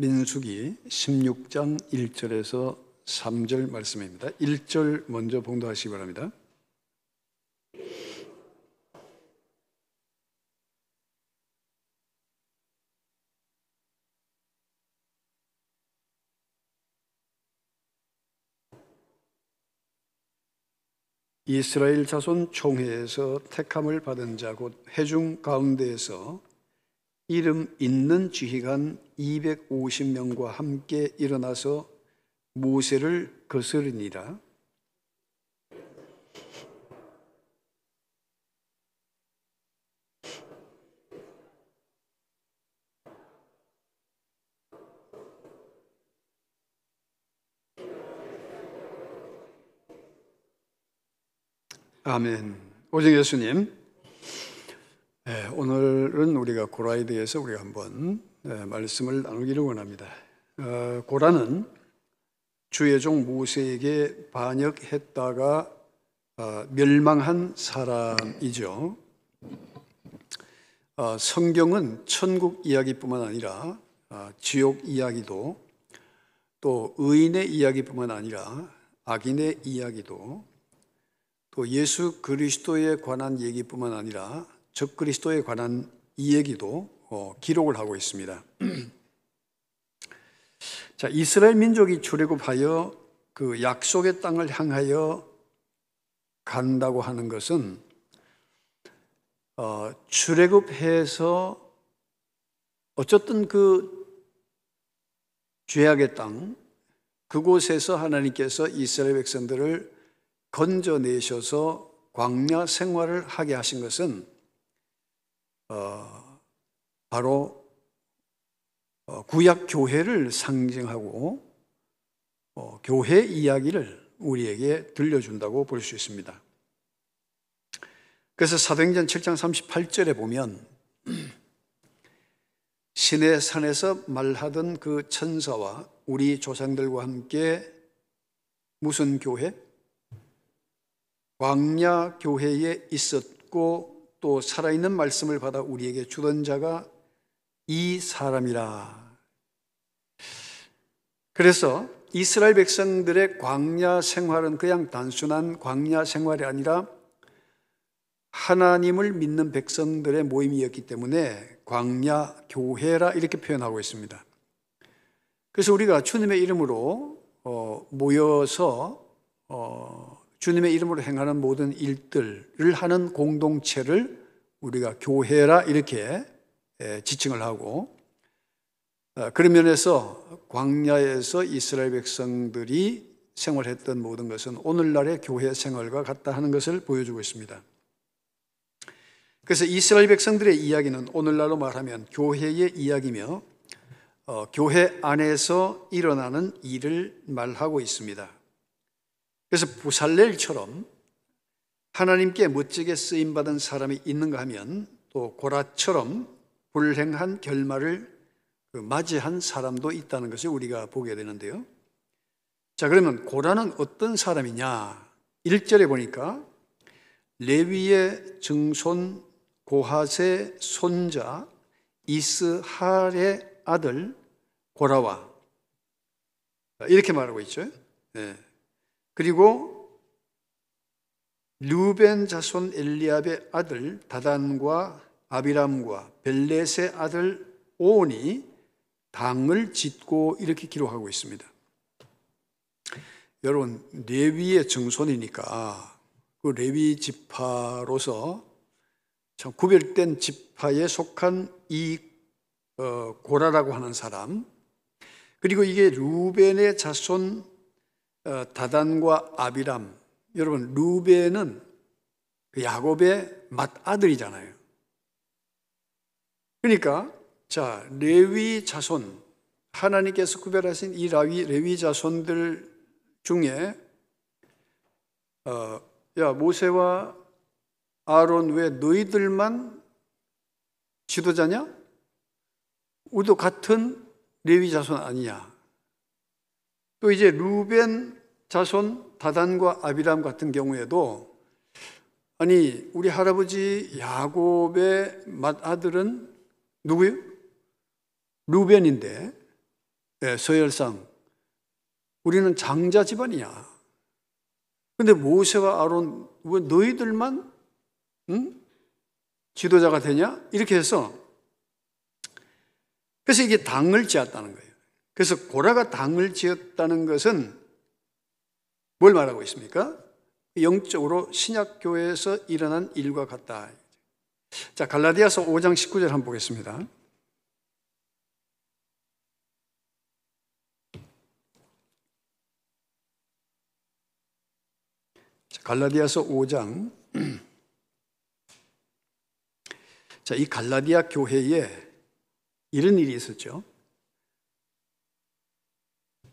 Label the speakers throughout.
Speaker 1: 민수기 16장 1절에서 3절 말씀입니다. 1절 먼저 봉독하시기 바랍니다. 이스라엘 자손 총회에서 택함을 받은 자 곧 회중 가운데에서 이름 있는 지휘관 250명과 함께 일어나서 모세를 거스르니라. 아멘. 오직 예수님, 오늘은 우리가 고라에 대해서 우리가 한번 말씀을 나누기를 원합니다. 고라는 주의 종 모세에게 반역했다가 멸망한 사람이죠. 성경은 천국 이야기뿐만 아니라 지옥 이야기도, 또 의인의 이야기뿐만 아니라 악인의 이야기도, 또 예수 그리스도에 관한 얘기뿐만 아니라 적그리스도에 관한 이 얘기도 기록을 하고 있습니다. 자, 이스라엘 민족이 출애굽하여 그 약속의 땅을 향하여 간다고 하는 것은 출애굽해서 어쨌든 그 죄악의 땅, 그곳에서 하나님께서 이스라엘 백성들을 건져내셔서 광야 생활을 하게 하신 것은 바로 구약 교회를 상징하고 교회 이야기를 우리에게 들려준다고 볼 수 있습니다. 그래서 사도행전 7장 38절에 보면 시내 산에서 말하던 그 천사와 우리 조상들과 함께 무슨 교회? 광야 교회에 있었고 또 살아있는 말씀을 받아 우리에게 주던 자가 이 사람이라. 그래서 이스라엘 백성들의 광야 생활은 그냥 단순한 광야 생활이 아니라 하나님을 믿는 백성들의 모임이었기 때문에 광야 교회라 이렇게 표현하고 있습니다. 그래서 우리가 주님의 이름으로 모여서 주님의 이름으로 행하는 모든 일들을 하는 공동체를 우리가 교회라 이렇게 지칭을 하고, 그런 면에서 광야에서 이스라엘 백성들이 생활했던 모든 것은 오늘날의 교회 생활과 같다 하는 것을 보여주고 있습니다. 그래서 이스라엘 백성들의 이야기는 오늘날로 말하면 교회의 이야기며 교회 안에서 일어나는 일을 말하고 있습니다. 그래서 부살렐처럼 하나님께 멋지게 쓰임받은 사람이 있는가 하면 또 고라처럼 불행한 결말을 맞이한 사람도 있다는 것을 우리가 보게 되는데요. 자, 그러면 고라는 어떤 사람이냐? 1절에 보니까 레위의 증손 고핫의 손자 이스할의 아들 고라와 이렇게 말하고 있죠. 네. 그리고 르벤 자손 엘리압의 아들 다단과 아비람과 벨렛의 아들 오온이 당을 짓고 이렇게 기록하고 있습니다. 여러분, 레위의 증손이니까 그 레위 지파로서 참 구별된 지파에 속한 이 고라라고 하는 사람, 그리고 이게 르벤의 자손 다단과 아비람. 여러분, 르벤은 그 야곱의 맏아들이잖아요. 그러니까 자, 레위 자손, 하나님께서 구별하신 이 레위 자손들 중에 야, 모세와 아론 왜 너희들만 지도자냐? 우리도 같은 레위 자손 아니냐? 또 이제 르벤 자손 다단과 아비람 같은 경우에도 아니 우리 할아버지 야곱의 맏아들은 누구예요? 르벤인데 서열상 우리는 장자 집안이야. 근데 모세와 아론 왜 너희들만 지도자가 되냐? 이렇게 해서 그래서 이게 당을 지었다는 거예요. 그래서 고라가 당을 지었다는 것은 뭘 말하고 있습니까? 영적으로 신약교회에서 일어난 일과 같다. 자, 갈라디아서 5장 19절 한번 보겠습니다. 자, 갈라디아서 5장. 자, 이 갈라디아 교회에 이런 일이 있었죠.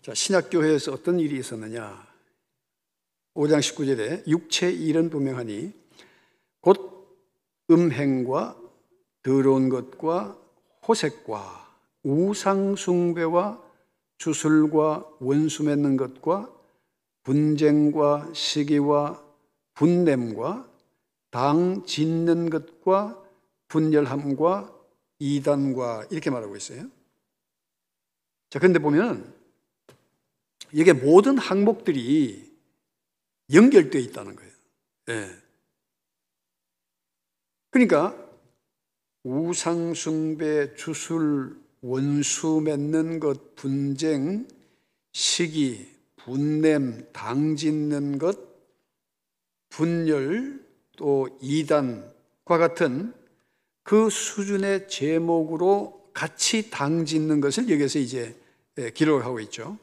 Speaker 1: 자, 신약교회에서 어떤 일이 있었느냐? 5장 19절에 육체의 일은 분명하니 곧 음행과 더러운 것과 호색과 우상숭배와 주술과 원수 맺는 것과 분쟁과 시기와 분냄과 당 짓는 것과 분열함과 이단과 이렇게 말하고 있어요. 자, 그런데 보면 이게 모든 항목들이 연결되어 있다는 거예요. 예. 그러니까 우상숭배, 주술, 원수 맺는 것, 분쟁, 시기, 분냄, 당 짓는 것, 분열, 또 이단과 같은 그 수준의 제목으로 같이 당 짓는 것을 여기서 이제 기록을 하고 있죠.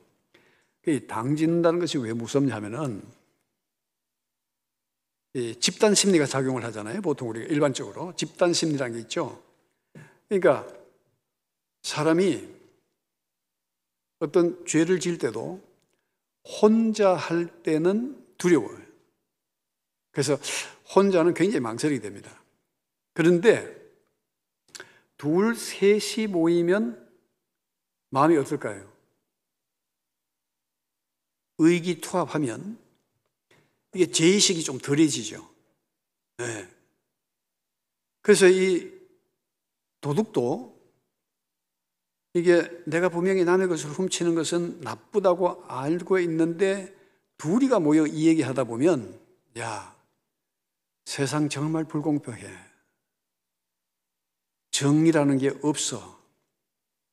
Speaker 1: 당 짓는다는 것이 왜 무섭냐 하면은 집단 심리가 작용을 하잖아요. 보통 우리가 일반적으로 집단 심리라는 게 있죠. 그러니까 사람이 어떤 죄를 지을 때도 혼자 할 때는 두려워요. 그래서 혼자는 굉장히 망설이게 됩니다. 그런데 둘, 셋이 모이면 마음이 어떨까요? 의기투합하면 이게 죄의식이 좀 덜해지죠. 네. 그래서 이 도둑도 이게 내가 분명히 남의 것을 훔치는 것은 나쁘다고 알고 있는데 둘이가 모여 이 얘기하다 보면 야, 세상 정말 불공평해. 정의라는 게 없어.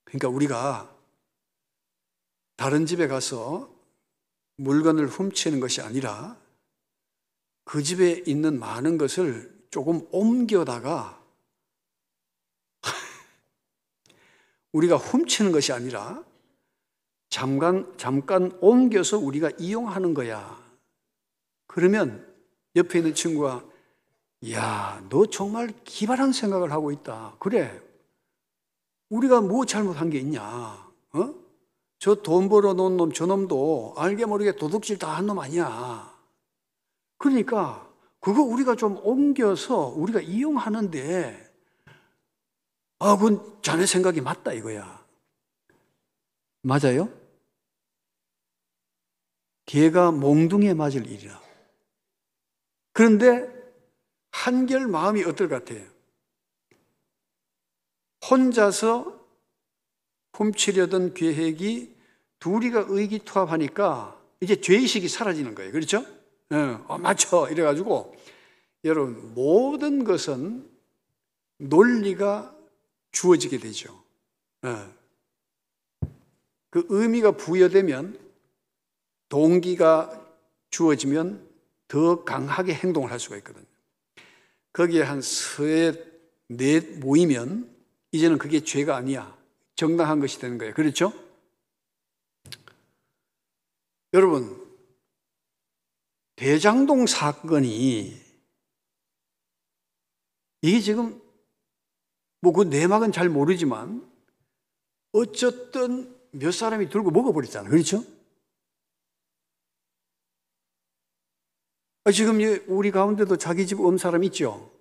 Speaker 1: 그러니까 우리가 다른 집에 가서 물건을 훔치는 것이 아니라 그 집에 있는 많은 것을 조금 옮겨다가 우리가 훔치는 것이 아니라 잠깐 옮겨서 우리가 이용하는 거야. 그러면 옆에 있는 친구가 야, 너 정말 기발한 생각을 하고 있다. 그래. 우리가 뭐 잘못한 게 있냐? 저 돈 벌어 놓은 놈, 저 놈도 알게 모르게 도둑질 다 한 놈 아니야. 그러니까 그거 우리가 좀 옮겨서 우리가 이용하는데 그건 자네 생각이 맞다 이거야. 맞아요? 개가 몽둥이에 맞을 일이라. 그런데 한결 마음이 어떨 것 같아요? 혼자서 훔치려던 계획이 둘이가 의기투합하니까 이제 죄의식이 사라지는 거예요. 그렇죠? 맞죠? 이래가지고 여러분 모든 것은 논리가 주어지게 되죠. 그 의미가 부여되면 동기가 주어지면 더 강하게 행동을 할 수가 있거든요. 거기에 한 서에 넷 모이면 이제는 그게 죄가 아니야. 정당한 것이 되는 거예요. 그렇죠? 여러분 대장동 사건이 이게 지금 뭐 그 내막은 잘 모르지만 어쨌든 몇 사람이 들고 먹어버렸잖아요. 그렇죠? 지금 우리 가운데도 자기 집 온 사람 있죠?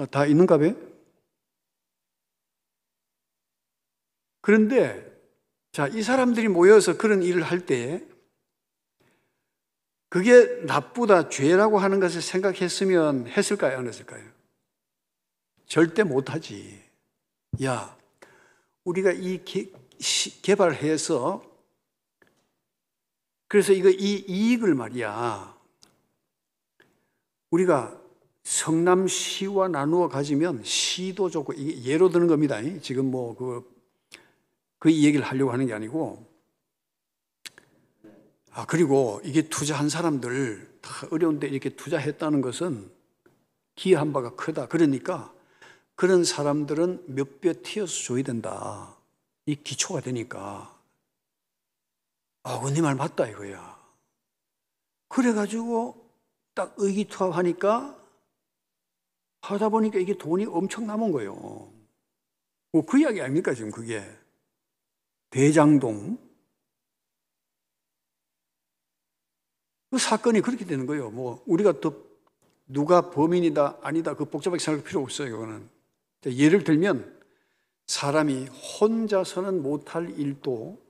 Speaker 1: 다 있는가 봐요? 그런데 자, 이 사람들이 모여서 그런 일을 할 때 그게 나쁘다, 죄라고 하는 것을 생각했으면 했을까요? 안 했을까요? 절대 못하지. 야, 우리가 이 개발해서 그래서 이 이익을 말이야, 우리가 성남시와 나누어 가지면 시도 좋고, 이게 예로 드는 겁니다. 지금 뭐 그 얘기를 하려고 하는 게 아니고, 그리고 이게 투자한 사람들 다 어려운데 이렇게 투자했다는 것은 기여한 바가 크다. 그러니까 그런 사람들은 몇 배 튀어서 줘야 된다. 이 기초가 되니까. 네 말 맞다 이거야. 그래가지고 딱 의기투합하니까 하다 보니까 이게 돈이 엄청 남은 거예요. 그 이야기 아닙니까 지금 그게. 대장동 그 사건이 그렇게 되는 거예요. 뭐 우리가 또 누가 범인이다 아니다 그 복잡하게 생각할 필요 없어요. 이거는 예를 들면 사람이 혼자서는 못할 일도,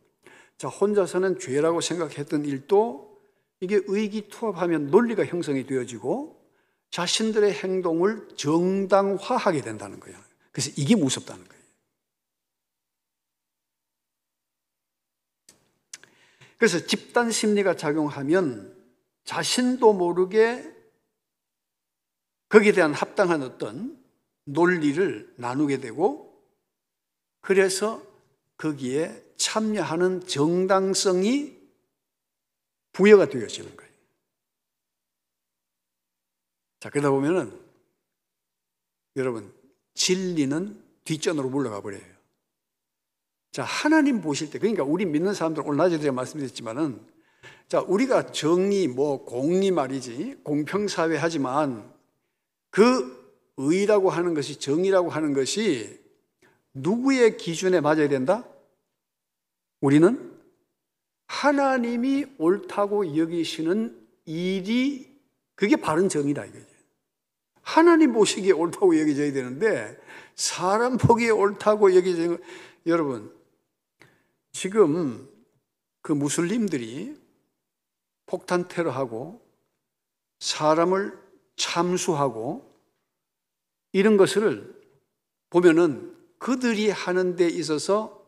Speaker 1: 혼자서는 죄라고 생각했던 일도 이게 의기투합하면 논리가 형성이 되어지고 자신들의 행동을 정당화하게 된다는 거예요. 그래서 이게 무섭다는 거예요. 그래서 집단 심리가 작용하면 자신도 모르게 거기에 대한 합당한 어떤 논리를 나누게 되고, 그래서 거기에 참여하는 정당성이 부여가 되어지는 거예요. 그러다 보면은 여러분, 진리는 뒷전으로 물러가 버려요. 하나님 보실 때, 그러니까 우리 믿는 사람들, 오늘 낮에 제가 말씀드렸지만은, 우리가 정의, 공의 말이지, 공평사회 하지만 그 의라고 하는 것이, 정의라고 하는 것이 누구의 기준에 맞아야 된다? 우리는 하나님이 옳다고 여기시는 일이, 그게 바른 정의다 이거죠. 하나님 보시기에 옳다고 여겨져야 되는데 사람 보기에 옳다고 여겨지는 거. 여러분, 지금 그 무슬림들이 폭탄 테러하고 사람을 참수하고 이런 것을 보면은 그들이 하는 데 있어서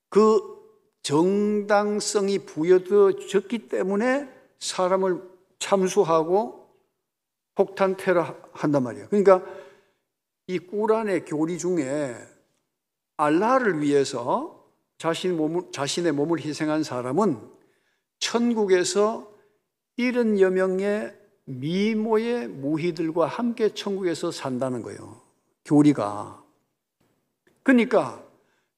Speaker 1: 그 정당성이 부여되어졌기 때문에 사람을 참수하고 폭탄 테러 한단 말이에요. 그러니까 이 꾸란의 교리 중에 알라를 위해서 자신의 몸을 희생한 사람은 천국에서 70여 명의 미모의 무희들과 함께 천국에서 산다는 거예요. 교리가. 그러니까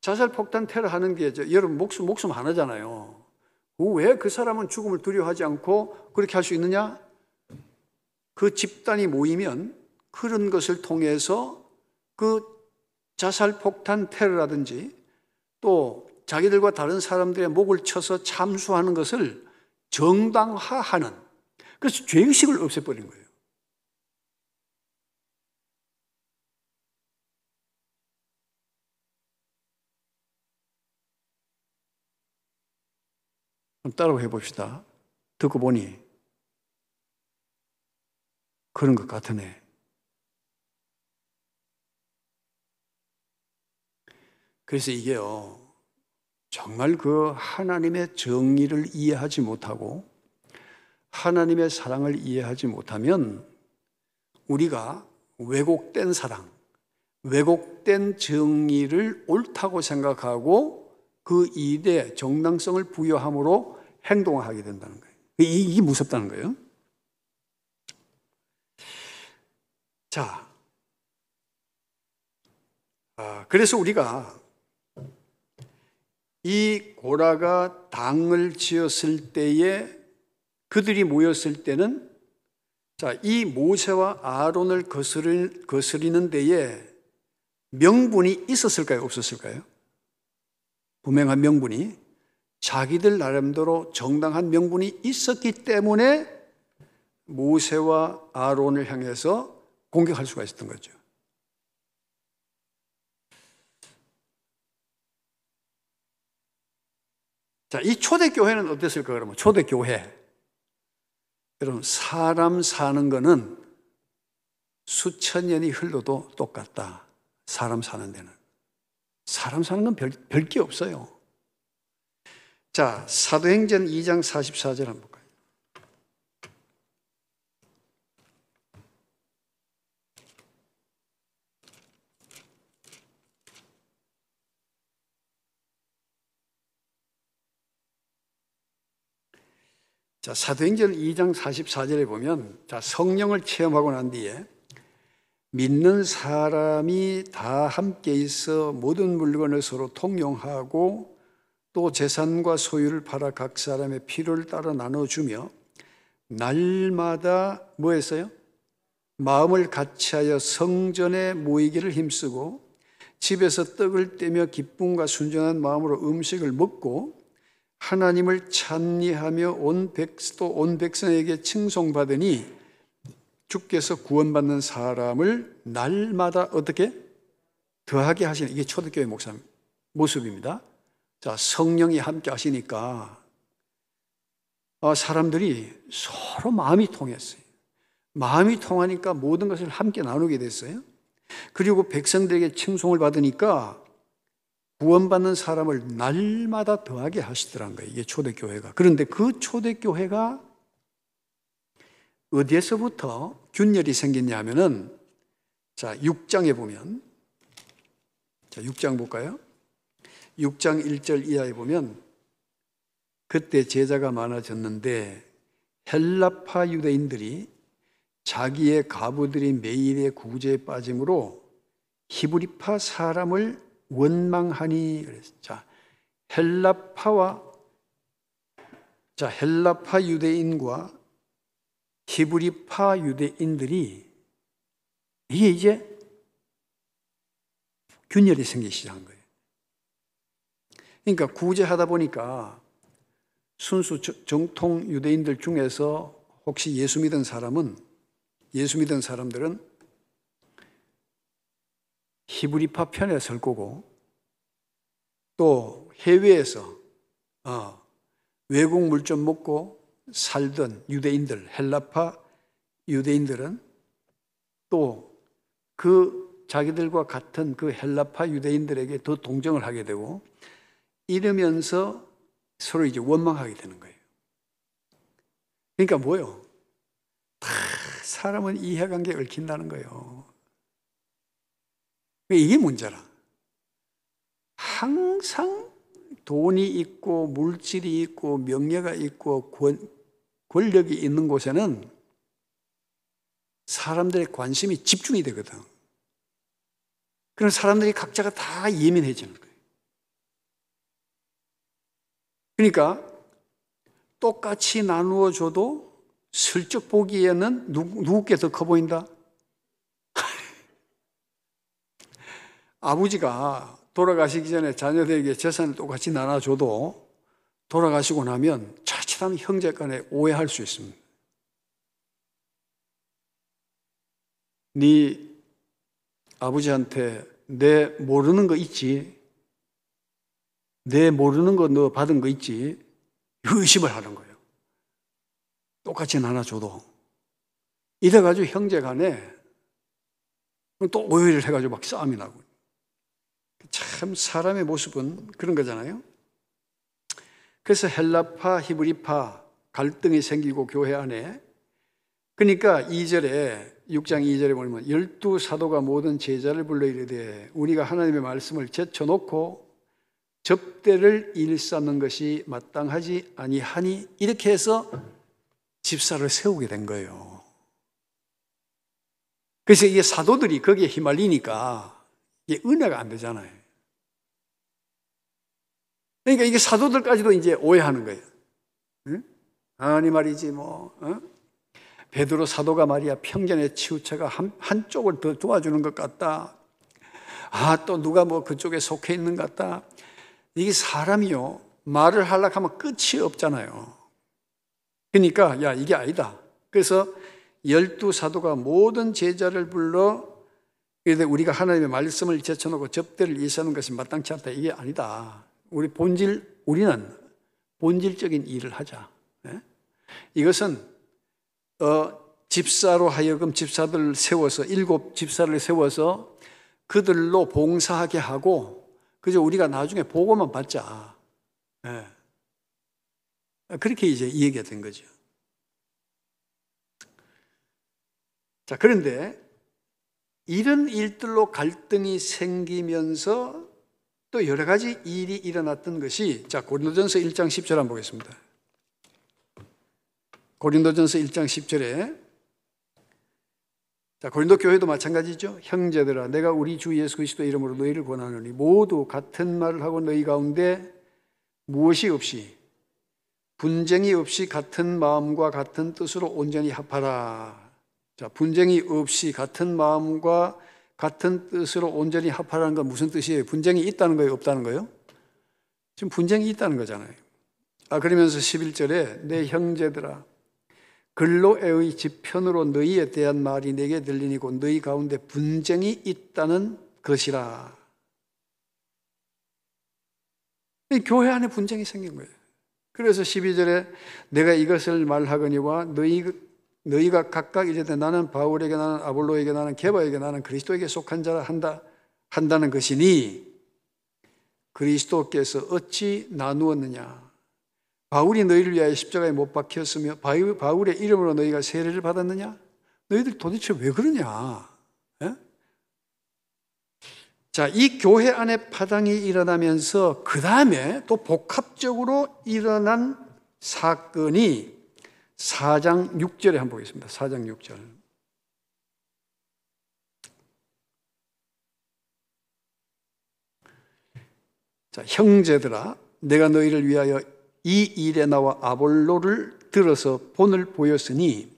Speaker 1: 자살 폭탄 테러 하는 게 여러분 목숨 하나잖아요. 왜 그 사람은 죽음을 두려워하지 않고 그렇게 할 수 있느냐? 그 집단이 모이면 그런 것을 통해서 그 자살 폭탄 테러라든지 또 자기들과 다른 사람들의 목을 쳐서 참수하는 것을 정당화하는, 그래서 죄의식을 없애버린 거예요. 그럼 따라해 봅시다. 듣고 보니 그런 것 같으네. 그래서 이게요, 정말 그 하나님의 정의를 이해하지 못하고 하나님의 사랑을 이해하지 못하면 우리가 왜곡된 사랑, 왜곡된 정의를 옳다고 생각하고 그 일에 정당성을 부여함으로 행동하게 된다는 거예요. 이게 무섭다는 거예요. 그래서 우리가 이 고라가 당을 지었을 때에 그들이 모였을 때는 이 모세와 아론을 거스리는 데에 명분이 있었을까요? 없었을까요? 분명한 명분이, 자기들 나름대로 정당한 명분이 있었기 때문에 모세와 아론을 향해서 공격할 수가 있었던 거죠. 이 초대교회는 어땠을까 그러면? 초대교회. 여러분, 사람 사는 거는 수천 년이 흘러도 똑같다. 사람 사는 데는. 사람 사는 건 별 게 없어요. 자, 사도행전 2장 44절 한번 볼까요? 자, 사도행전 2장 44절에 보면, 자, 성령을 체험하고 난 뒤에 믿는 사람이 다 함께 있어 모든 물건을 서로 통용하고 또 재산과 소유를 팔아 각 사람의 필요를 따라 나눠주며 날마다 뭐 했어요? 마음을 같이하여 성전에 모이기를 힘쓰고 집에서 떡을 떼며 기쁨과 순전한 마음으로 음식을 먹고 하나님을 찬미하며 온 백성에게 칭송받으니 주께서 구원받는 사람을 날마다 어떻게? 더하게 하시는, 이게 초대교회 목사 모습입니다. 자, 성령이 함께 하시니까 사람들이 서로 마음이 통했어요. 마음이 통하니까 모든 것을 함께 나누게 됐어요. 그리고 백성들에게 칭송을 받으니까 구원받는 사람을 날마다 더하게 하시더란 거예요. 이게 초대교회가. 그런데 그 초대교회가 어디에서부터 균열이 생겼냐 하면은, 자, 6장에 보면, 자, 6장 볼까요? 6장 1절 이하에 보면, 그때 제자가 많아졌는데 헬라파 유대인들이 자기의 가부들이 매일의 구제에 빠짐으로 히브리파 사람을 원망하니 그랬어요. 자, 헬라파 유대인과 히브리파 유대인들이 이게 이제 균열이 생기기 시작한 거예요. 그러니까 구제하다 보니까 순수 정통 유대인들 중에서 혹시 예수 믿은 사람들은 히브리파 편에 설 거고, 또 해외에서 외국 물좀 먹고 살던 유대인들, 헬라파 유대인들은 또 그 자기들과 같은 그 헬라파 유대인들에게 더 동정을 하게 되고, 이러면서 서로 이제 원망하게 되는 거예요. 그러니까 뭐요? 다 사람은 이해관계에 얽힌다는 거예요. 이게 문제라. 항상 돈이 있고 물질이 있고 명예가 있고 권력이 있는 곳에는 사람들의 관심이 집중이 되거든. 그럼 사람들이 각자가 다 예민해지는 거예요. 그러니까 똑같이 나누어 줘도 슬쩍 보기에는 누구께 더 커 보인다? 아버지가 돌아가시기 전에 자녀들에게 재산을 똑같이 나눠줘도 돌아가시고 나면 자칫하면 형제 간에 오해할 수 있습니다. 네 아버지한테 내 모르는 거 있지? 내 모르는 거 너 받은 거 있지? 의심을 하는 거예요. 똑같이 나눠줘도. 이래가지고 형제 간에 또 오해를 해가지고 막 싸움이 나고. 참 사람의 모습은 그런 거잖아요. 그래서 헬라파, 히브리파 갈등이 생기고 교회 안에. 그러니까 6장 2절에 보면 12사도가 모든 제자를 불러 이르되 우리가 하나님의 말씀을 제쳐놓고 접대를 일삼는 것이 마땅하지 아니하니, 이렇게 해서 집사를 세우게 된 거예요. 그래서 이게 사도들이 거기에 휘말리니까 이게 은혜가 안 되잖아요. 그러니까 이게 사도들까지도 이제 오해하는 거예요. 응? 아니 말이지 베드로 사도가 말이야 편견에 치우쳐가 한쪽을 더 도와주는 것 같다. 또 누가 그쪽에 속해 있는 것 같다. 이게 사람이요, 말을 하려고 하면 끝이 없잖아요. 그러니까 야, 이게 아니다. 그래서 12사도가 모든 제자를 불러 이제 우리가 하나님의 말씀을 제쳐놓고 접대를 이사하는 것이 마땅치 않다. 이게 아니다. 우리는 본질적인 일을 하자. 이것은 집사로 하여금 집사들을 세워서 7 집사를 세워서 그들로 봉사하게 하고 그저 우리가 나중에 보고만 받자. 예. 그렇게 이제 이야기가 된 거죠. 자, 그런데 이런 일들로 갈등이 생기면서 또 여러 가지 일이 일어났던 것이, 자, 고린도전서 1장 10절 한번 보겠습니다. 고린도전서 1장 10절에, 자, 고린도 교회도 마찬가지죠. 형제들아, 내가 우리 주 예수 그리스도 이름으로 너희를 권하노니 모두 같은 말을 하고 너희 가운데 무엇이 없이, 분쟁이 없이 같은 마음과 같은 뜻으로 온전히 합하라. 자, 분쟁이 없이 같은 마음과 같은 뜻으로 온전히 합하라는 건 무슨 뜻이에요? 분쟁이 있다는 거예요? 없다는 거예요? 지금 분쟁이 있다는 거잖아요. 그러면서 11절에 내 형제들아, 글로에의 지편으로 너희에 대한 말이 내게 들리니고 너희 가운데 분쟁이 있다는 것이라. 교회 안에 분쟁이 생긴 거예요. 그래서 12절에 내가 이것을 말하거니와 너희가 각각 이르되 나는 바울에게, 나는 아볼로에게, 나는 게바에게, 나는 그리스도에게 속한 자라 한다는 것이니 그리스도께서 어찌 나누었느냐? 바울이 너희를 위하여 십자가에 못 박혔으며 바울의 이름으로 너희가 세례를 받았느냐? 너희들 도대체 왜 그러냐? 예? 자, 이 교회 안에 파당이 일어나면서 그 다음에 또 복합적으로 일어난 사건이 4장 6절에 한번 보겠습니다. 4장 6절. 자, 형제들아, 내가 너희를 위하여 이 일에 나와 아볼로를 들어서 본을 보였으니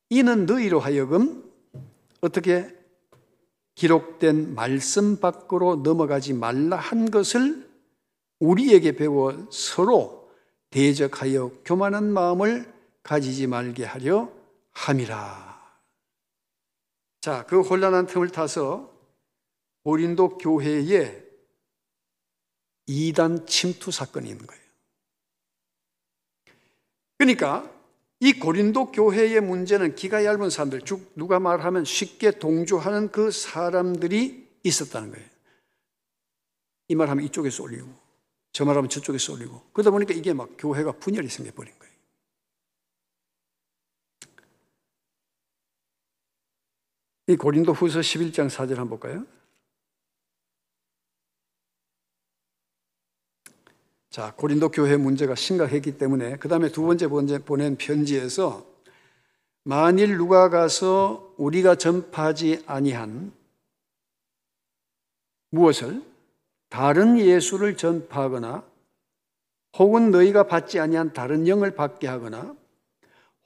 Speaker 1: 이는 너희로 하여금 어떻게 기록된 말씀 밖으로 넘어가지 말라 한 것을 우리에게 배워 서로 대적하여 교만한 마음을 가지지 말게 하려 함이라. 자, 그 혼란한 틈을 타서 고린도 교회에 이단 침투 사건이 있는 거예요. 그러니까 이 고린도 교회의 문제는 기가 얇은 사람들, 즉 누가 말하면 쉽게 동조하는 그 사람들이 있었다는 거예요. 이 말하면 이쪽에 쏠리고 저 말하면 저쪽에 쏠리고, 그러다 보니까 이게 막 교회가 분열이 생겨버린 거예요. 이 고린도 후서 11장 4절 한번 볼까요? 자, 고린도 교회 문제가 심각했기 때문에 그 다음에 두 번째 보낸 편지에서 만일 누가 가서 우리가 전파하지 아니한 무엇을 다른 예수를 전파하거나 혹은 너희가 받지 아니한 다른 영을 받게 하거나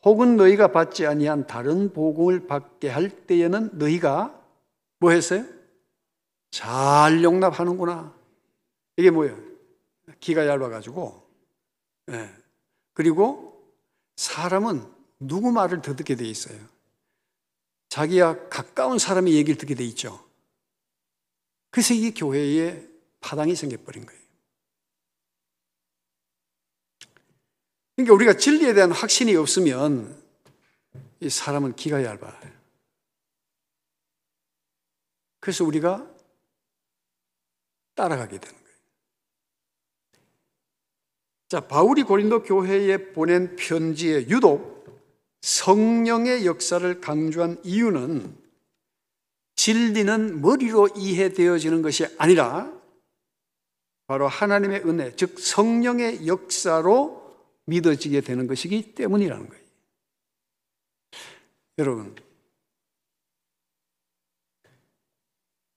Speaker 1: 혹은 너희가 받지 아니한 다른 복음을 받게 할 때에는 너희가 뭐 했어요? 잘 용납하는구나. 이게 뭐예요? 기가 얇아가지고. 네. 그리고 사람은 누구 말을 더 듣게 돼 있어요? 자기와 가까운 사람의 얘기를 듣게 돼 있죠. 그래서 이 교회에 파당이 생겨버린 거예요. 그러니까 우리가 진리에 대한 확신이 없으면 이 사람은 기가 얇아요. 그래서 우리가 따라가게 되는 거예요. 자, 바울이 고린도 교회에 보낸 편지에 유독 성령의 역사를 강조한 이유는 진리는 머리로 이해되어지는 것이 아니라 바로 하나님의 은혜, 즉 성령의 역사로 믿어지게 되는 것이기 때문이라는 거예요. 여러분,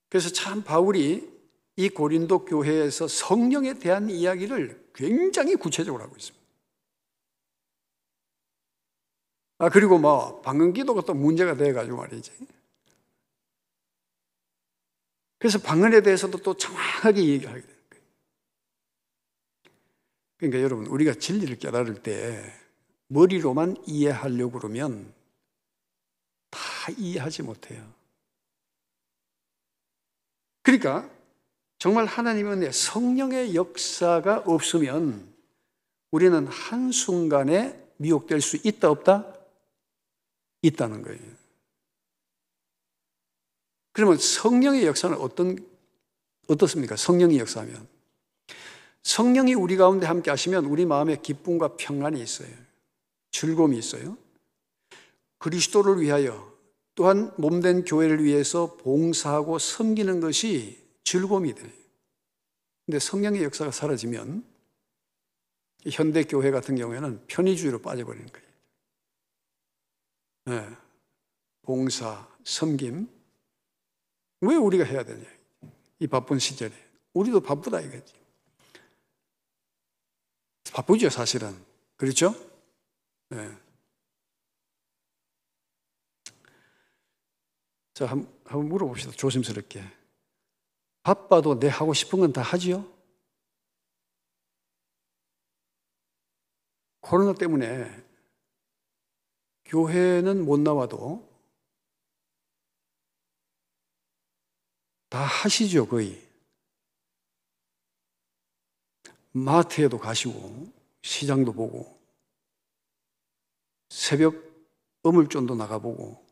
Speaker 1: 그래서 참 바울이 이 고린도 교회에서 성령에 대한 이야기를 굉장히 구체적으로 하고 있습니다. 그리고 뭐 방언 기도가 또 문제가 돼가지고 말이지. 그래서 방언에 대해서도 또 정확하게 얘기하게 되는 거예요. 그러니까 여러분, 우리가 진리를 깨달을 때 머리로만 이해하려고 그러면 다 이해하지 못해요. 그러니까 정말 하나님의 은혜, 성령의 역사가 없으면 우리는 한순간에 미혹될 수 있다 없다? 있다는 거예요. 그러면 성령의 역사는 어떻습니까? 성령이 역사하면. 성령이 우리 가운데 함께 하시면 우리 마음에 기쁨과 평안이 있어요. 즐거움이 있어요. 그리스도를 위하여 또한 몸된 교회를 위해서 봉사하고 섬기는 것이 즐거움이 돼요. 근데 성령의 역사가 사라지면 현대 교회 같은 경우에는 편의주의로 빠져버리는 거예요. 네. 봉사, 섬김. 왜 우리가 해야 되냐? 이 바쁜 시절에. 우리도 바쁘다 이거지. 바쁘죠, 사실은. 그렇죠? 네. 자, 한번 물어봅시다. 조심스럽게. 바빠도 내 하고 싶은 건 다 하지요? 코로나 때문에 교회는 못 나와도 다 하시죠, 거의. 마트에도 가시고 시장도 보고 새벽 어물전도 나가보고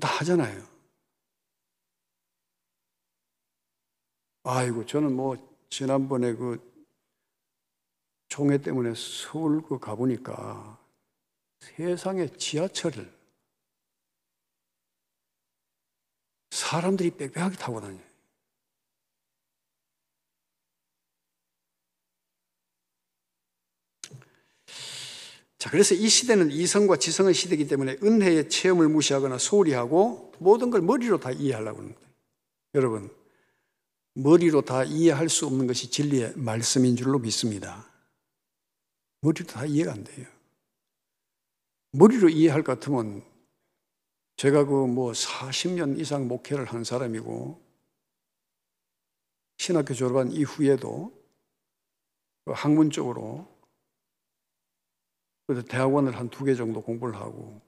Speaker 1: 다 하잖아요. 아이고, 저는 지난번에 총회 때문에 서울 가보니까 세상에 지하철을 사람들이 빽빽하게 타고 다녀요. 자, 그래서 이 시대는 이성과 지성의 시대이기 때문에 은혜의 체험을 무시하거나 소홀히 하고 모든 걸 머리로 다 이해하려고 하는 거예요. 여러분, 머리로 다 이해할 수 없는 것이 진리의 말씀인 줄로 믿습니다. 머리로 다 이해가 안 돼요. 머리로 이해할 것 같으면 제가 40년 이상 목회를 한 사람이고 신학교 졸업한 이후에도 학문적으로 대학원을 한 2개 정도 공부를 하고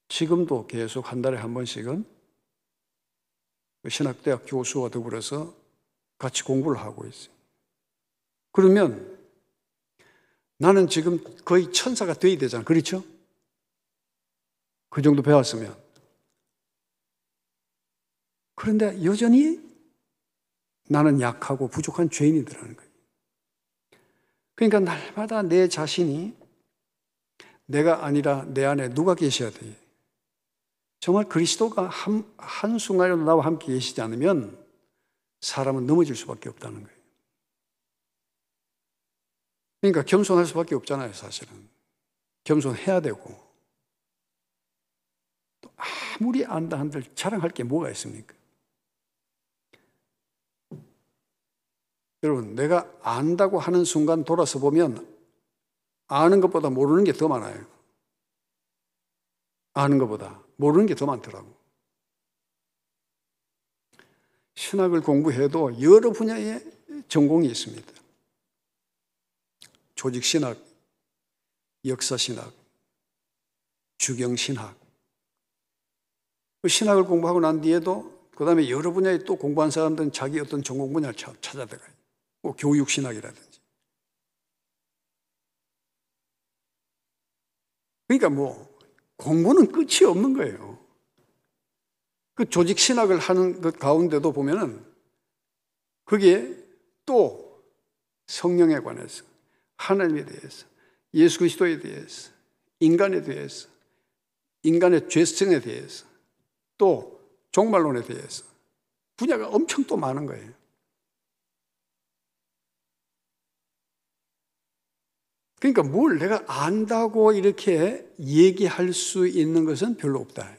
Speaker 1: 지금도 계속 한 달에 한 번씩은 신학대학 교수와 더불어서 같이 공부를 하고 있어요. 그러면 나는 지금 거의 천사가 돼야 되잖아. 그렇죠? 그 정도 배웠으면. 그런데 여전히 나는 약하고 부족한 죄인이더라는 거예요. 그러니까 날마다 내 자신이 내가 아니라 내 안에 누가 계셔야 돼요? 정말 그리스도가 한순간이라도 나와 함께 계시지 않으면 사람은 넘어질 수밖에 없다는 거예요. 그러니까 겸손할 수밖에 없잖아요, 사실은. 겸손해야 되고. 또 아무리 안다 한들 자랑할 게 뭐가 있습니까? 여러분, 내가 안다고 하는 순간 돌아서 보면 아는 것보다 모르는 게 더 많아요. 아는 것보다 모르는 게 더 많더라고. 신학을 공부해도 여러 분야의 전공이 있습니다. 조직신학, 역사신학, 주경신학. 신학을 공부하고 난 뒤에도 그 다음에 여러 분야에 또 공부한 사람들은 자기 어떤 전공 분야를 찾아들어가요. 교육신학이라든지. 그러니까 공부는 끝이 없는 거예요. 그 조직신학을 하는 것 가운데도 보면은 그게 또 성령에 관해서, 하나님에 대해서, 예수 그리스도에 대해서, 인간에 대해서, 인간의 죄성에 대해서, 또 종말론에 대해서 분야가 엄청 또 많은 거예요. 그러니까 뭘 내가 안다고 이렇게 얘기할 수 있는 것은 별로 없다.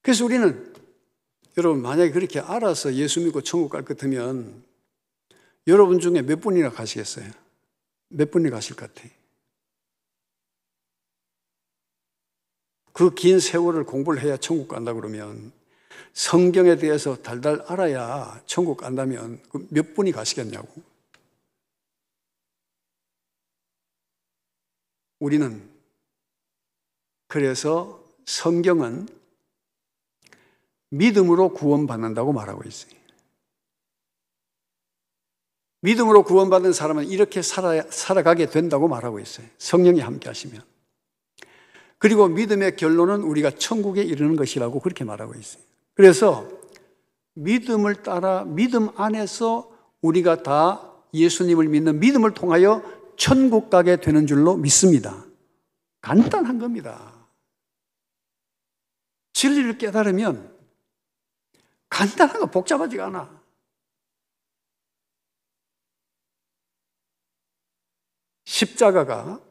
Speaker 1: 그래서 우리는 여러분 만약에 그렇게 알아서 예수 믿고 천국 갈 것 같으면 여러분 중에 몇 분이나 가시겠어요? 몇 분이 가실 것 같아요? 그 긴 세월을 공부를 해야 천국 간다 그러면 성경에 대해서 달달 알아야 천국 간다면 몇 분이 가시겠냐고. 우리는 그래서 성경은 믿음으로 구원받는다고 말하고 있어요. 믿음으로 구원받은 사람은 이렇게 살아가게 된다고 말하고 있어요. 성령이 함께 하시면. 그리고 믿음의 결론은 우리가 천국에 이르는 것이라고 그렇게 말하고 있어요. 그래서 믿음을 따라 믿음 안에서 우리가 다 예수님을 믿는 믿음을 통하여 천국 가게 되는 줄로 믿습니다. 간단한 겁니다. 진리를 깨달으면 간단한 거, 복잡하지가 않아. 십자가가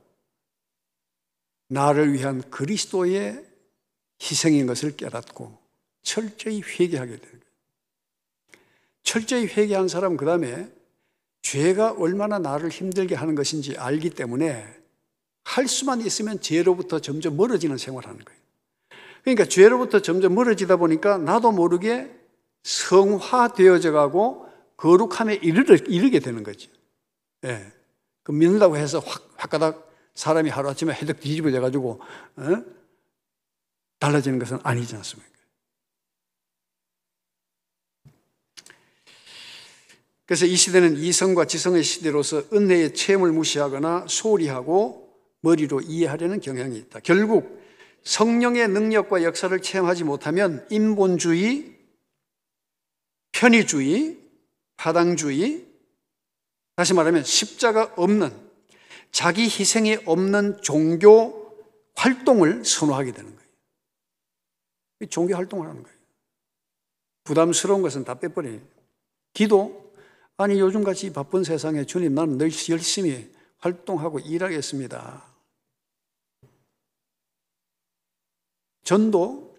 Speaker 1: 나를 위한 그리스도의 희생인 것을 깨닫고 철저히 회개하게 되는 거예요. 철저히 회개한 사람은 그 다음에 죄가 얼마나 나를 힘들게 하는 것인지 알기 때문에 할 수만 있으면 죄로부터 점점 멀어지는 생활을 하는 거예요. 그러니까 죄로부터 점점 멀어지다 보니까 나도 모르게 성화되어져 가고 거룩함에 이르게 되는 거죠. 예. 그 믿는다고 해서 확가닥 사람이 하루아침에 해득 뒤집어져 가지고 달라지는 것은 아니지 않습니까? 그래서 이 시대는 이성과 지성의 시대로서 은혜의 체험을 무시하거나 소홀히 하고 머리로 이해하려는 경향이 있다. 결국 성령의 능력과 역사를 체험하지 못하면 인본주의, 편의주의, 파당주의, 다시 말하면 십자가 없는, 자기 희생이 없는 종교 활동을 선호하게 되는 거예요. 종교 활동을 하는 거예요. 부담스러운 것은 다 빼버려요. 기도, 아니 요즘같이 바쁜 세상에 주님 나는 늘 열심히 활동하고 일하겠습니다. 전도,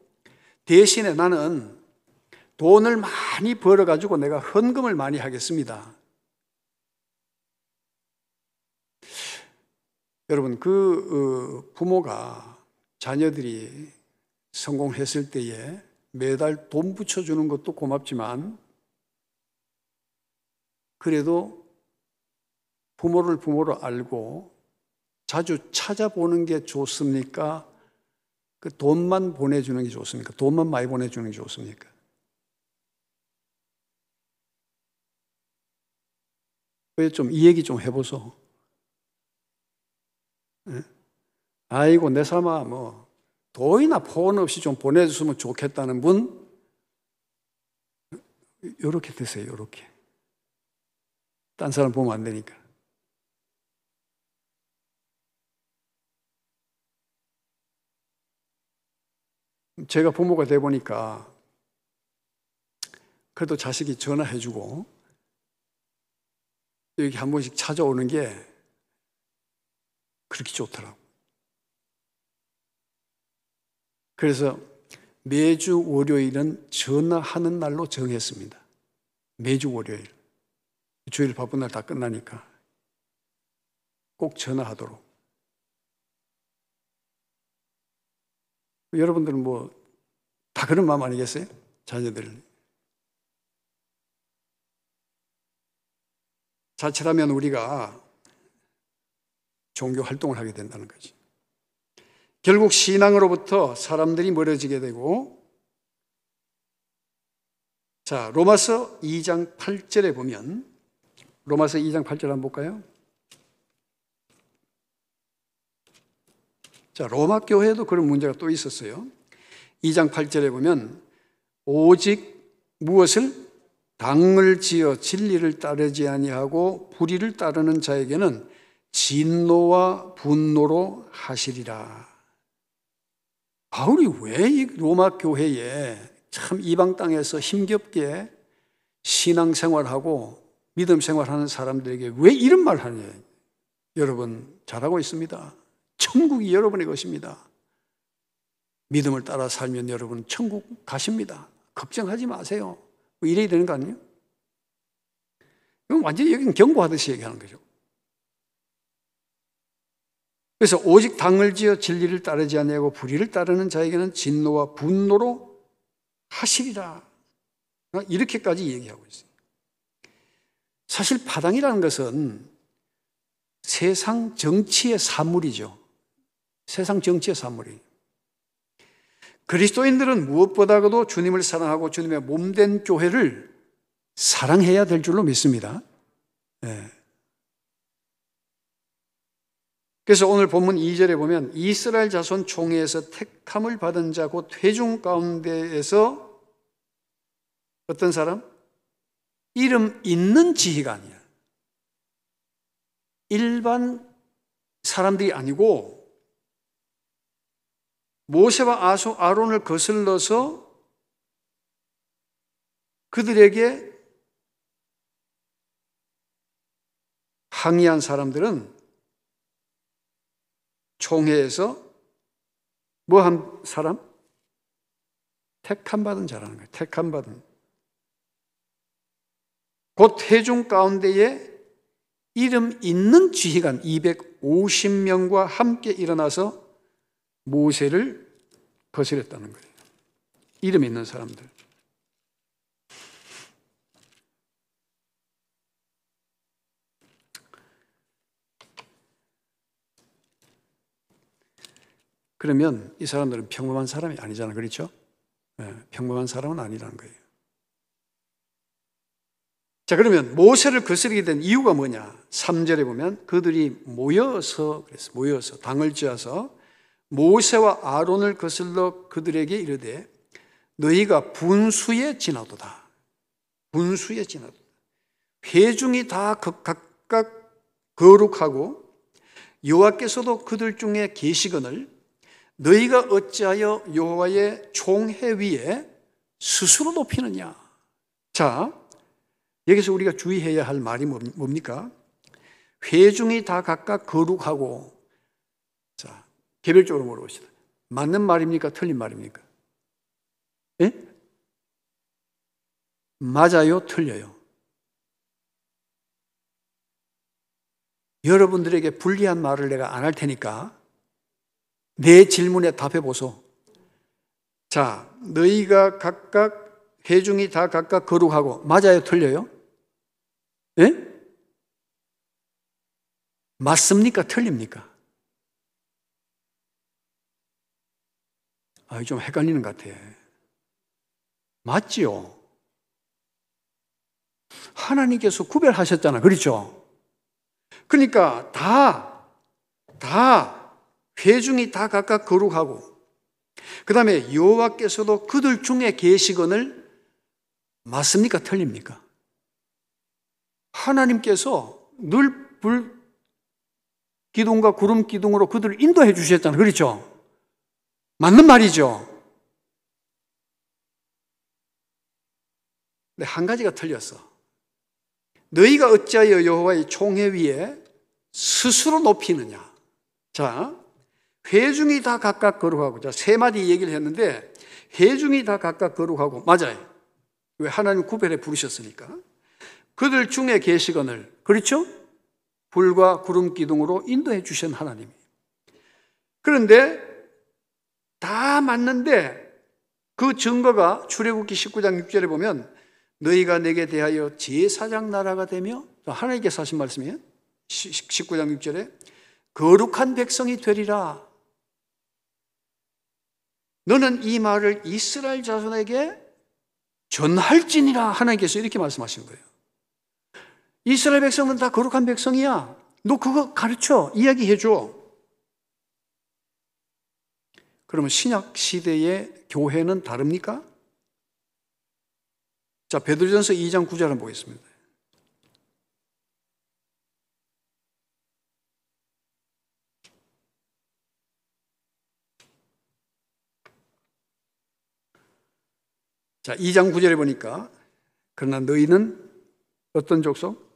Speaker 1: 대신에 나는 돈을 많이 벌어가지고 내가 헌금을 많이 하겠습니다. 여러분, 부모가 자녀들이 성공했을 때에 매달 돈 붙여주는 것도 고맙지만 그래도 부모를 부모로 알고 자주 찾아보는 게 좋습니까? 그 돈만 보내주는 게 좋습니까? 돈만 많이 보내주는 게 좋습니까? 왜 좀 이 얘기 좀 해보소. 아이고 내 삼아 뭐 돈이나 폰 없이 좀 보내줬으면 좋겠다는 분 요렇게 드세요. 요렇게. 딴 사람 보면 안 되니까. 제가 부모가 돼 보니까 그래도 자식이 전화해주고 여기 한 번씩 찾아오는 게 그렇게 좋더라고. 그래서 매주 월요일은 전화하는 날로 정했습니다. 매주 월요일. 주일 바쁜 날 다 끝나니까 꼭 전화하도록. 여러분들은 뭐 다 그런 마음 아니겠어요? 자녀들. 자칫하면 우리가 종교 활동을 하게 된다는 거지. 결국 신앙으로부터 사람들이 멀어지게 되고, 자, 로마서 2장 8절에 보면, 로마서 2장 8절 한번 볼까요? 자, 로마 교회에도 그런 문제가 또 있었어요. 2장 8절에 보면 오직 무엇을? 당을 지어 진리를 따르지 아니하고 불의를 따르는 자에게는 진노와 분노로 하시리라. 바울이 왜 이 로마 교회에 참 이방 땅에서 힘겹게 신앙생활하고 믿음 생활하는 사람들에게 왜 이런 말을 하냐? 여러분 잘하고 있습니다. 천국이 여러분의 것입니다. 믿음을 따라 살면 여러분 천국 가십니다. 걱정하지 마세요. 뭐 이래야 되는 거 아니에요? 이건 완전히 여기는 경고하듯이 얘기하는 거죠. 그래서 오직 당을 지어 진리를 따르지 아니하고 불의를 따르는 자에게는 진노와 분노로 하시리라. 이렇게까지 얘기하고 있어요. 사실 파당이라는 것은 세상 정치의 산물이죠. 세상 정치의 산물이에요. 그리스도인들은 무엇보다도 주님을 사랑하고 주님의 몸된 교회를 사랑해야 될 줄로 믿습니다. 네. 그래서 오늘 본문 2절에 보면 이스라엘 자손 총회에서 택함을 받은 자 곧 회중 가운데에서 어떤 사람? 이름 있는 지휘관이야. 일반 사람들이 아니고 모세와 아론을 거슬러서 그들에게 항의한 사람들은 총회에서 뭐 한 사람? 택함 받은 자라는 거예요. 택함 받은. 곧 회중 가운데에 이름 있는 지휘관 250명과 함께 일어나서 모세를 거스렸다는 거예요. 이름 있는 사람들. 그러면 이 사람들은 평범한 사람이 아니잖아. 그렇죠? 네, 평범한 사람은 아니라는 거예요. 자, 그러면 모세를 거스르게 된 이유가 뭐냐? 3절에 보면 그들이 모여서 당을 지어서 모세와 아론을 거슬러 그들에게 이르되 너희가 분수에 지나도다. 분수에 지나도다. 회중이 다 각각 거룩하고 여호와께서도 그들 중에 계시거늘 너희가 어찌하여 여호와의 총회 위에 스스로 높이느냐? 자, 여기서 우리가 주의해야 할 말이 뭡니까? 회중이 다 각각 거룩하고, 자, 개별적으로 물어봅시다. 맞는 말입니까? 틀린 말입니까? 예? 맞아요? 틀려요? 여러분들에게 불리한 말을 내가 안 할 테니까 내 질문에 답해 보소. 자, 너희가 각각 회중이 다 각각 거룩하고 맞아요? 틀려요? 예? 맞습니까? 틀립니까? 좀 헷갈리는 것 같아. 맞지요? 하나님께서 구별하셨잖아. 그렇죠? 그러니까 다 회중이 다 각각 거룩하고 그 다음에 여호와께서도 그들 중에 계시거늘 맞습니까? 틀립니까? 하나님께서 늘 불 기둥과 구름 기둥으로 그들을 인도해 주셨잖아요. 그렇죠? 맞는 말이죠. 근데 한 가지가 틀렸어. 너희가 어찌하여 여호와의 총회 위에 스스로 높이느냐? 자, 회중이 다 각각 거룩하고, 자, 세 마디 얘기를 했는데 회중이 다 각각 거룩하고 맞아요. 왜? 하나님 구별해 부르셨으니까. 그들 중에 계시거늘, 그렇죠? 불과 구름 기둥으로 인도해 주신 하나님이. 그런데 다 맞는데 그 증거가 출애굽기 19장 6절에 보면 너희가 내게 대하여 제사장 나라가 되며, 하나님께서 하신 말씀이에요. 19장 6절에 거룩한 백성이 되리라. 너는 이 말을 이스라엘 자손에게 전할지니라. 하나님께서 이렇게 말씀하신 거예요. 이스라엘 백성은 다 거룩한 백성이야. 너 그거 가르쳐, 이야기해줘. 그러면 신약 시대의 교회는 다릅니까? 자, 베드로전서 2장 9절 한번 보겠습니다. 자, 2장 9절에 보니까 그러나 너희는 어떤 족속?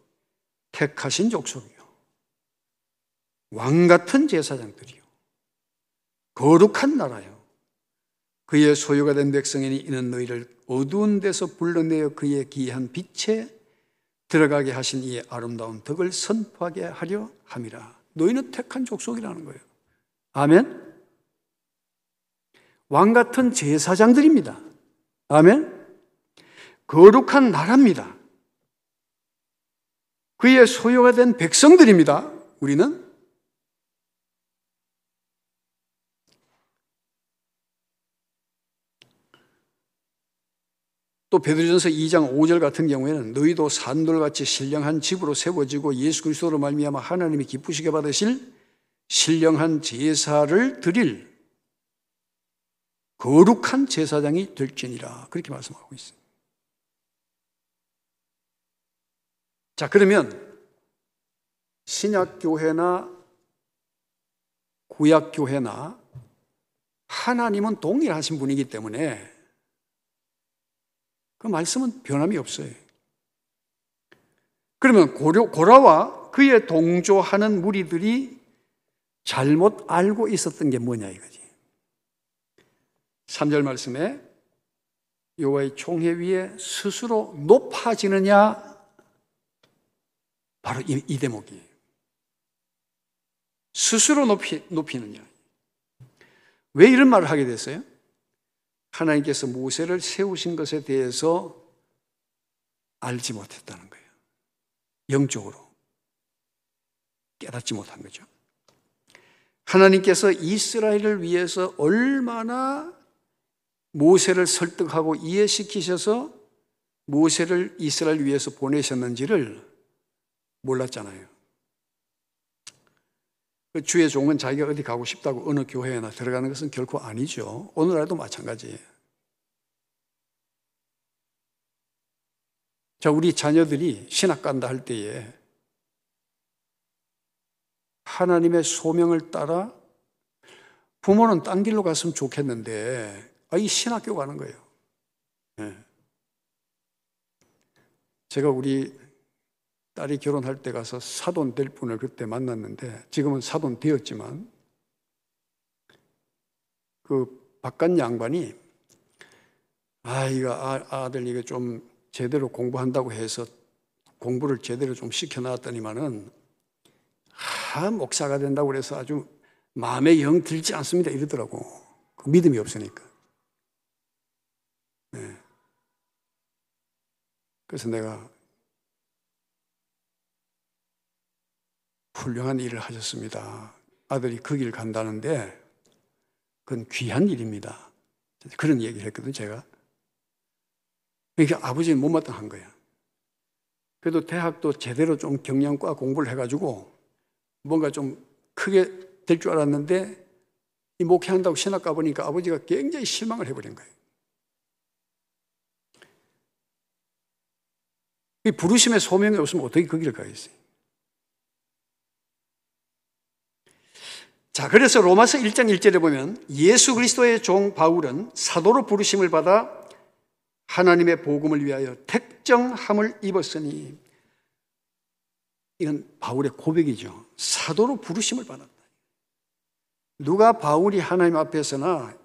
Speaker 1: 택하신 족속이요, 왕같은 제사장들이요, 거룩한 나라요, 그의 소유가 된 백성이니 이는 너희를 어두운 데서 불러내어 그의 기이한 빛에 들어가게 하신 이의 아름다운 덕을 선포하게 하려 함이라. 너희는 택한 족속이라는 거예요. 아멘. 왕같은 제사장들입니다. 아멘. 거룩한 나라입니다. 그의 소유가 된 백성들입니다. 우리는 또 베드로전서 2장 5절 같은 경우에는 너희도 산돌같이 신령한 집으로 세워지고 예수 그리스도로 말미암아 하나님이 기쁘시게 받으실 신령한 제사를 드릴 거룩한 제사장이 될지니라. 그렇게 말씀하고 있어요. 자, 그러면 신약교회나 구약교회나 하나님은 동일하신 분이기 때문에 그 말씀은 변함이 없어요. 그러면 고라와 그의 동조하는 무리들이 잘못 알고 있었던 게 뭐냐 이거지. 3절 말씀에 여호와의 총회 위에 스스로 높아지느냐, 바로 이 대목이에요. 스스로 높이느냐. 왜 이런 말을 하게 됐어요? 하나님께서 모세를 세우신 것에 대해서 알지 못했다는 거예요. 영적으로 깨닫지 못한 거죠. 하나님께서 이스라엘을 위해서 얼마나 모세를 설득하고 이해시키셔서 모세를 이스라엘 위해서 보내셨는지를 몰랐잖아요. 그 주의 종은 자기가 어디 가고 싶다고 어느 교회나 들어가는 것은 결코 아니죠. 오늘날도 마찬가지예요. 자, 우리 자녀들이 신학 간다 할 때에 하나님의 소명을 따라 부모는 딴 길로 갔으면 좋겠는데 이 신학교 가는 거예요. 네. 제가 우리 딸이 결혼할 때 가서 사돈 될 분을 그때 만났는데, 지금은 사돈 되었지만, 그 바깥 양반이 이거 아들 이거 좀 제대로 공부한다고 해서 공부를 제대로 좀 시켜놨더니만은 목사가 된다고 그래서 아주 마음에 영 들지 않습니다 이러더라고. 그 믿음이 없으니까. 네. 그래서 내가 훌륭한 일을 하셨습니다. 아들이 그 길 간다는데 그건 귀한 일입니다. 그런 얘기를 했거든요, 제가. 그러니까 아버지는 못마땅한 거야. 그래도 대학도 제대로 좀 경영과 공부를 해가지고 뭔가 좀 크게 될 줄 알았는데 이 목회한다고 신학 가보니까 아버지가 굉장히 실망을 해버린 거예요. 이 부르심의 소명이 없으면 어떻게 그 길을 가겠어요? 자, 그래서 로마서 1장 1절에 보면 예수 그리스도의 종 바울은 사도로 부르심을 받아 하나님의 복음을 위하여 택정함을 입었으니, 이건 바울의 고백이죠. 사도로 부르심을 받았다. 누가 바울이 하나님 앞에서나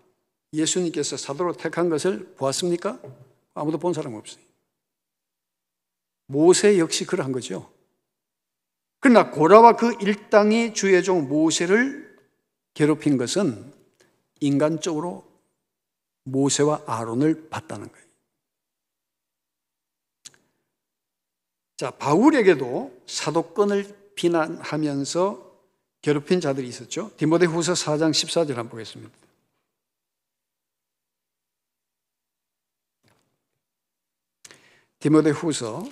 Speaker 1: 예수님께서 사도로 택한 것을 보았습니까? 아무도 본 사람 없어요. 모세 역시 그러한 거죠. 그러나 고라와 그 일당이 주의 종 모세를 괴롭힌 것은 인간적으로 모세와 아론을 봤다는 거예요. 자, 바울에게도 사도권을 비난하면서 괴롭힌 자들이 있었죠. 디모데후서 4장 14절 한번 보겠습니다. 디모데후서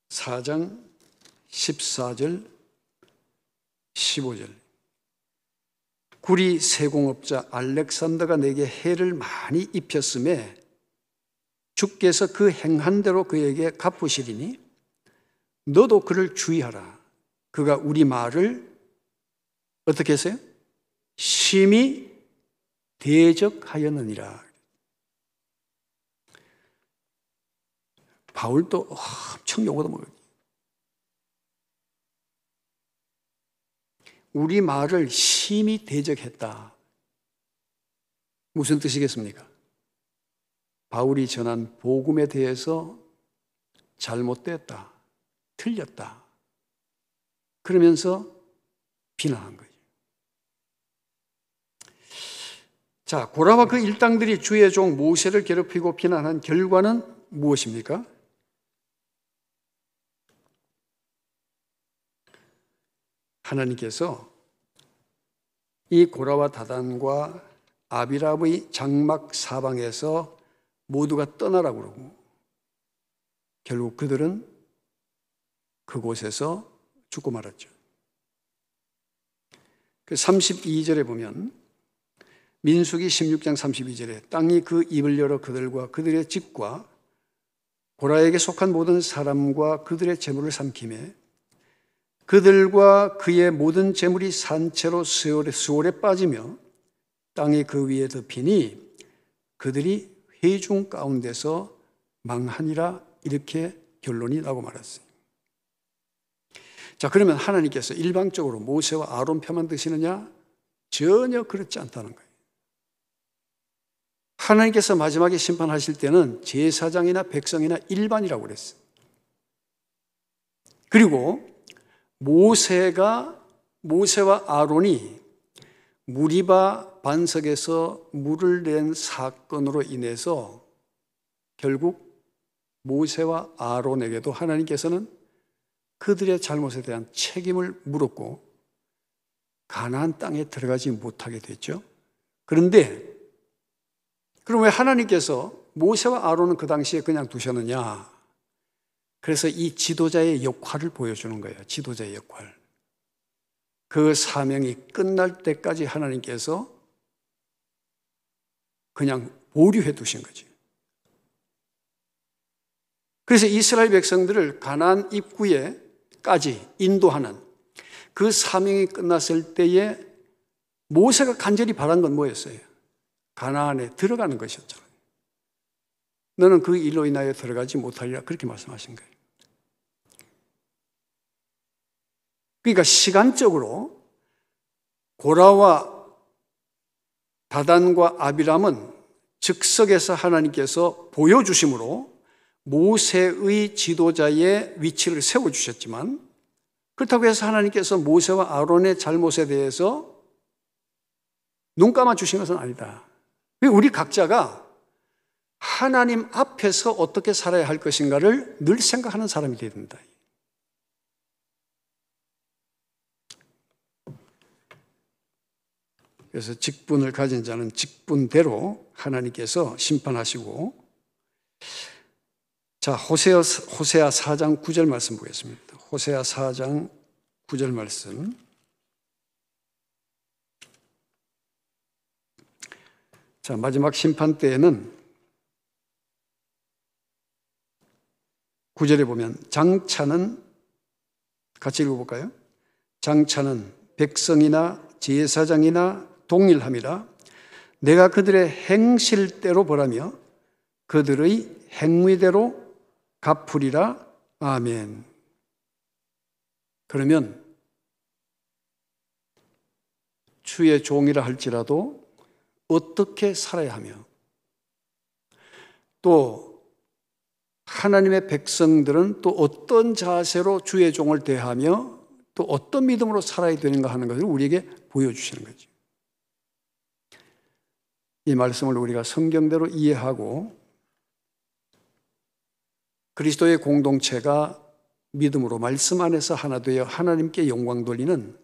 Speaker 1: 4장 14절 15절. 구리 세공업자 알렉산더가 내게 해를 많이 입혔음에 주께서 그 행한 대로 그에게 갚으시리니 너도 그를 주의하라. 그가 우리 말을 어떻게 했어요? 심히 대적하였느니라. 바울도 엄청 욕을 먹어요. 우리 말을 심히 대적했다. 무슨 뜻이겠습니까? 바울이 전한 복음에 대해서 잘못됐다, 틀렸다, 그러면서 비난한 거죠. 자, 고라와 그 일당들이 주의 종 모세를 괴롭히고 비난한 결과는 무엇입니까? 하나님께서 이 고라와 다단과 아비람의 장막 사방에서 모두가 떠나라고 그러고 결국 그들은 그곳에서 죽고 말았죠. 그 32절에 보면 민수기 16장 32절에 땅이 그 입을 열어 그들과 그들의 집과 고라에게 속한 모든 사람과 그들의 재물을 삼키매 그들과 그의 모든 재물이 산채로 수월에 빠지며 땅이 그 위에 덮이니 그들이 회중 가운데서 망하니라. 이렇게 결론이 나고 말았어요. 자, 그러면 하나님께서 일방적으로 모세와 아론 편만 드시느냐? 전혀 그렇지 않다는 거예요. 하나님께서 마지막에 심판하실 때는 제사장이나 백성이나 일반이라고 그랬어요. 그리고 모세와 아론이 무리바 반석에서 물을 낸 사건으로 인해서 결국 모세와 아론에게도 하나님께서는 그들의 잘못에 대한 책임을 물었고 가나안 땅에 들어가지 못하게 됐죠. 그런데 그럼 왜 하나님께서 모세와 아론은 그 당시에 그냥 두셨느냐? 그래서 이 지도자의 역할을 보여주는 거예요. 지도자의 역할. 그 사명이 끝날 때까지 하나님께서 그냥 보류해 두신 거죠. 그래서 이스라엘 백성들을 가나안 입구에까지 인도하는 그 사명이 끝났을 때에 모세가 간절히 바란 건 뭐였어요? 가나안에 들어가는 것이었잖아요. 너는 그 일로 인하여 들어가지 못하리라 그렇게 말씀하신 거예요. 그러니까 시간적으로 고라와 다단과 아비람은 즉석에서 하나님께서 보여주심으로 모세의 지도자의 위치를 세워주셨지만 그렇다고 해서 하나님께서 모세와 아론의 잘못에 대해서 눈 감아주신 것은 아니다. 우리 각자가 하나님 앞에서 어떻게 살아야 할 것인가를 늘 생각하는 사람이 되어야 된다. 그래서 직분을 가진 자는 직분대로 하나님께서 심판하시고, 자, 호세아 4장 9절 말씀 보겠습니다. 호세아 4장 9절 말씀. 자, 마지막 심판 때에는 9절에 보면 장차는, 같이 읽어볼까요? 장차는 백성이나 제사장이나 동일함이라 내가 그들의 행실대로 벌하며 그들의 행위대로 갚으리라. 아멘. 그러면 주의 종이라 할지라도 어떻게 살아야 하며 또 하나님의 백성들은 또 어떤 자세로 주의 종을 대하며 또 어떤 믿음으로 살아야 되는가 하는 것을 우리에게 보여주시는 거죠. 이 말씀을 우리가 성경대로 이해하고 그리스도의 공동체가 믿음으로 말씀 안에서 하나 되어 하나님께 영광 돌리는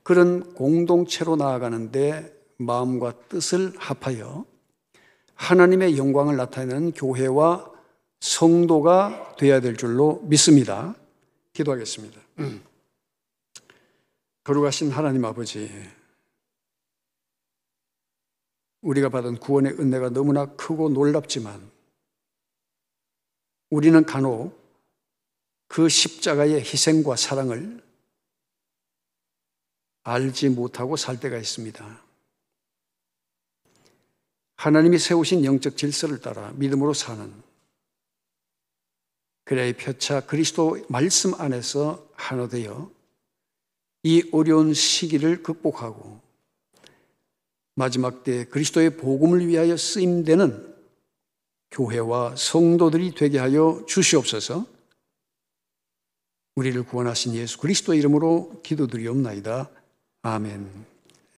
Speaker 1: 그런 공동체로 나아가는데 마음과 뜻을 합하여 하나님의 영광을 나타내는 교회와 성도가 되어야 될 줄로 믿습니다. 기도하겠습니다. 거룩하신 하나님 아버지, 우리가 받은 구원의 은혜가 너무나 크고 놀랍지만 우리는 간혹 그 십자가의 희생과 사랑을 알지 못하고 살 때가 있습니다. 하나님이 세우신 영적 질서를 따라 믿음으로 사는, 그래야 표차 그리스도 말씀 안에서 하나 되어 이 어려운 시기를 극복하고 마지막 때 그리스도의 복음을 위하여 쓰임되는 교회와 성도들이 되게 하여 주시옵소서. 우리를 구원하신 예수 그리스도 이름으로 기도드리옵나이다. 아멘.